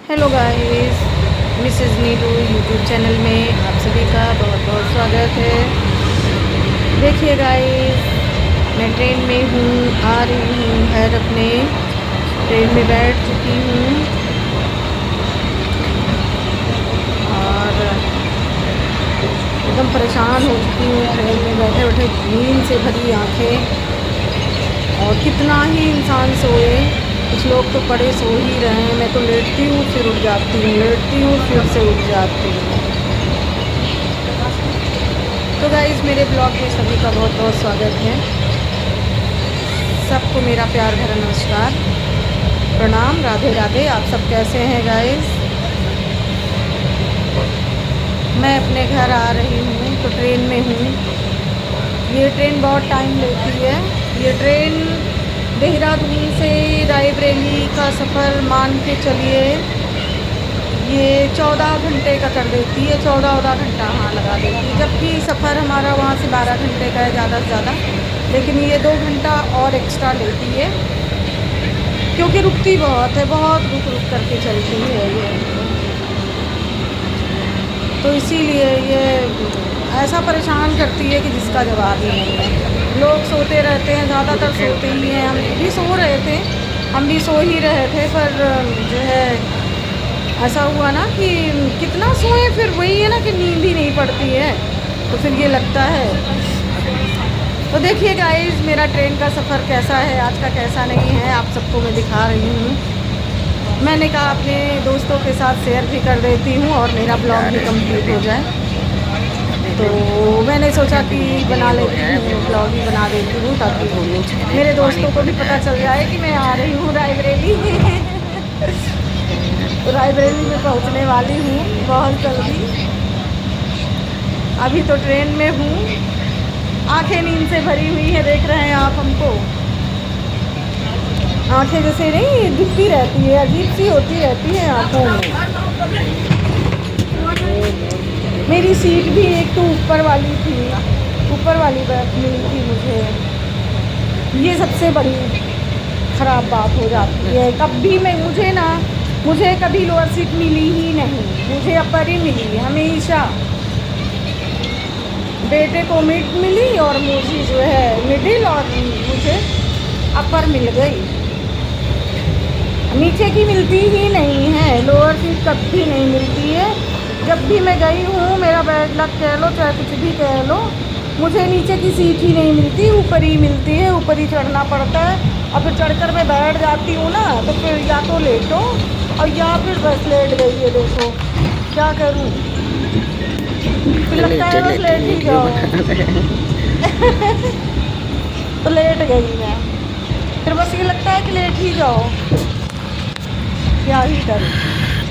Hello guys, Mrs नीलू YouTube channel में आप सभी का बहुत बहुत स्वागत है। देखिए गाइस, मैं ट्रेन में हूँ, आ रही हूँ घर अपने। ट्रेन में बैठ चुकी हूँ और एकदम परेशान हो चुकी हूँ। ट्रेन में बैठे बैठे नींद से भरी आँखें, और कितना ही इंसान सोए। कुछ लोग तो पड़े सो ही रहे हैं, मैं तो लेटती हूँ फिर उठ जाती हूँ, लेटती हूँ फिर से उठ जाती हूँ। तो गाइज़, मेरे ब्लॉग में सभी का बहुत बहुत स्वागत है। सबको मेरा प्यार भरा नमस्कार, प्रणाम, राधे राधे। आप सब कैसे हैं गाइज़? मैं अपने घर आ रही हूँ तो ट्रेन में हूँ। ये ट्रेन बहुत टाइम लेती है। ये ट्रेन देहरादून से रायबरेली का सफ़र मान के चलिए, ये 14 घंटे का कर देती है। 14 घंटा हाँ लगा देती है, जबकि सफ़र हमारा वहाँ से 12 घंटे का है ज़्यादा से ज़्यादा। लेकिन ये 2 घंटा और एक्स्ट्रा लेती है, क्योंकि रुकती बहुत है, बहुत रुक रुक करके चलती है ये। तो इसीलिए ये ऐसा परेशान करती है कि जिसका जवाब ही नहीं है। लोग सोते रहते हैं, ज़्यादातर सोते ही हैं। हम भी सो रहे थे, हम भी सो ही रहे थे, पर जो है ऐसा हुआ ना कि कितना सोए, फिर वही है ना कि नींद ही नहीं पड़ती है, तो फिर ये लगता है। तो देखिए गाइस, मेरा ट्रेन का सफ़र कैसा है आज का, कैसा नहीं है, आप सबको मैं दिखा रही हूँ। मैंने कहा अपने दोस्तों के साथ शेयर भी कर देती हूँ और मेरा ब्लॉग भी कंप्लीट हो जाए। तो मैंने सोचा कि बना लेती हूँ, ब्लॉग ही बना देती हूँ, ताकि मेरे दोस्तों को भी पता चल जाए कि मैं आ रही हूँ रायबरेली। रायबरेली में पहुँचने वाली हूँ बहुत जल्दी। अभी तो ट्रेन में हूँ, आंखें नींद से भरी हुई है, देख रहे हैं आप हमको। आंखें जैसे नहीं दिखती रहती है, अजीब सी होती रहती है आंखों में। मेरी सीट भी एक तो ऊपर वाली थी, ऊपर वाली बैठ मिली थी मुझे। ये सबसे बड़ी ख़राब बात हो जाती है। कभी मैं मुझे कभी लोअर सीट मिली ही नहीं, मुझे अपर ही मिली हमेशा। बेटे को मिड मिली और मुझे जो है मिडिल, और मुझे अपर मिल गई। नीचे की मिलती ही नहीं है, लोअर सीट कभी नहीं मिलती है। जब भी मैं गई हूँ, मेरा बैड लक कह लो चाहे कुछ भी कह लो, मुझे नीचे की सीट ही नहीं मिलती, ऊपर ही मिलती है। ऊपर ही चढ़ना पड़ता है, और फिर चढ़कर मैं बैठ जाती हूँ ना, तो फिर या तो लेटो और या फिर बस लेट गई है। देखो क्या करूँ, फिर लगता है बस लेट ही जाओ। तो लेट गई मैं, फिर बस ये लगता है कि लेट ही जाओ, क्या ही करूँ।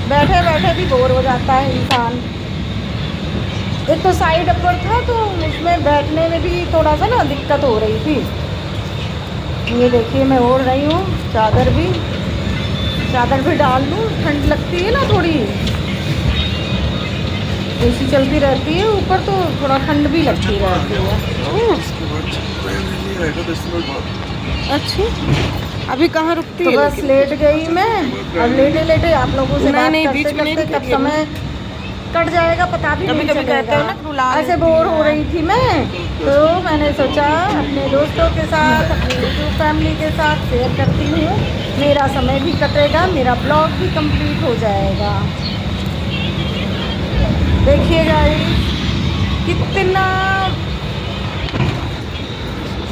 बैठे बैठे भी बोर हो जाता है इंसान। एक तो साइड अपर था, तो उसमें बैठने में भी थोड़ा सा ना दिक्कत हो रही थी। ये देखिए, मैं ओढ़ रही हूँ चादर भी डाल लूँ, ठंड लगती है ना थोड़ी, एसी चलती रहती है ऊपर, तो थोड़ा ठंड भी लगती रहती है। अच्छा, अभी कहाँ रुकती है? तो बस लेट गई मैं। अब लेटे लेटे आप लोगों से बात करते करते कब समय कट जाएगा पता भी नहीं चलेगा। ऐसे बोर हो रही थी मैं, तो मैंने सोचा अपने दोस्तों के साथ, अपनी यूट्यूब फैमिली के साथ शेयर करती हूँ। मेरा समय भी कटेगा, मेरा ब्लॉग भी कंप्लीट हो जाएगा। देखिएगा कितना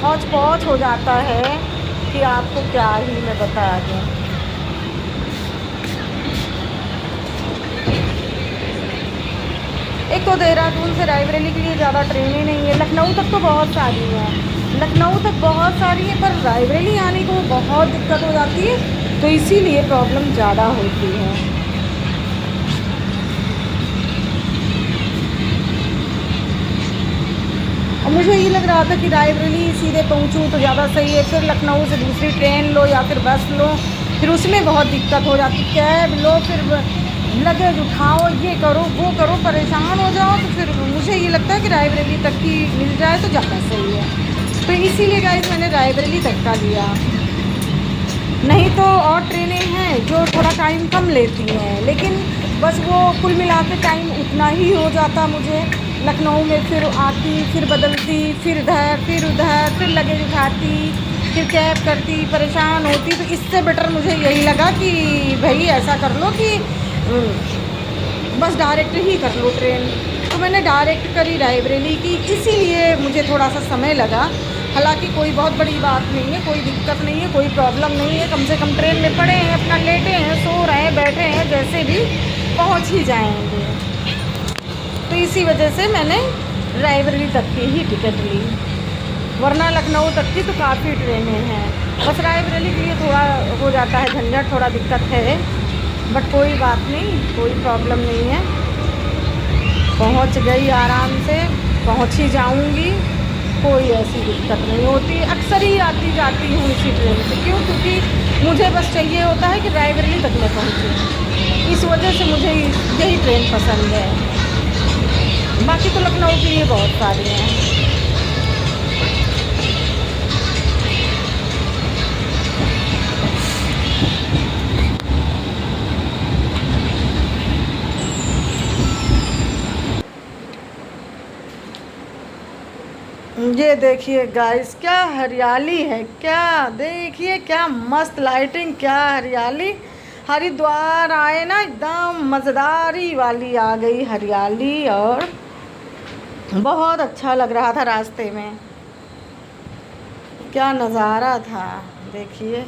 हौच पौच हो जाता है कि आपको क्या ही मैं बता दूँ। एक तो देहरादून से रायबरेली के लिए ज़्यादा ट्रेनें नहीं है, लखनऊ तक तो बहुत सारी हैं, लखनऊ तक बहुत सारी है, पर रायबरेली आने को बहुत दिक्कत हो जाती है, तो इसीलिए प्रॉब्लम ज़्यादा होती है। और मुझे ये लग रहा था कि रायबरेली सीधे पहुंचूं तो ज़्यादा सही है, फिर लखनऊ से दूसरी ट्रेन लो या फिर बस लो, फिर उसमें बहुत दिक्कत हो जाती, कैब लो, फिर लगेज उठाओ, ये करो वो करो, परेशान हो जाओ। तो फिर मुझे ये लगता है कि रायबरेली तक की मिल जाए तो ज़्यादा सही है। तो इसीलिए गाइस मैंने रायबरेली तक का लिया। नहीं तो और ट्रेनें हैं जो थोड़ा टाइम कम लेती हैं, लेकिन बस वो कुल मिला के टाइम उतना ही हो जाता मुझे। लखनऊ में फिर आती, फिर बदलती, फिर इधर फिर उधर, फिर लगेज उठाती, फिर कैब करती, परेशान होती। तो इससे बेटर मुझे यही लगा कि भाई ऐसा कर लो कि बस डायरेक्ट ही कर लो ट्रेन। तो मैंने डायरेक्ट करी रायबरेली की, इसीलिए मुझे थोड़ा सा समय लगा। हालांकि कोई बहुत बड़ी बात नहीं है, कोई दिक्कत नहीं है, कोई प्रॉब्लम नहीं है। कम से कम ट्रेन में पड़े हैं, अपना लेटे हैं, सो रहे हैं, बैठे हैं, जैसे भी पहुंच ही जाएंगे। तो इसी वजह से मैंने रायबरेली तक की ही टिकट ली, वरना लखनऊ तक की तो काफ़ी ट्रेनें हैं। बस रायबरेली के लिए थोड़ा हो जाता है झंझट, थोड़ा दिक्कत है, बट कोई बात नहीं, कोई प्रॉब्लम नहीं है। पहुंच गई, आराम से पहुंच ही जाऊंगी, कोई ऐसी दिक्कत नहीं होती। अक्सर ही आती जाती हूँ इसी ट्रेन से। क्यों? क्योंकि मुझे बस चाहिए होता है कि रायबरेली तक मैं पहुँचूँ, इस वजह से मुझे यही ट्रेन पसंद है। बाकी तो लखनऊ के लिए बहुत सारी हैं। ये देखिए गाइस, क्या हरियाली है, क्या देखिए, क्या मस्त लाइटिंग, क्या हरियाली। हरिद्वार आए ना, एकदम मज़ेदारी वाली आ गई हरियाली, और बहुत अच्छा लग रहा था रास्ते में, क्या नज़ारा था। देखिए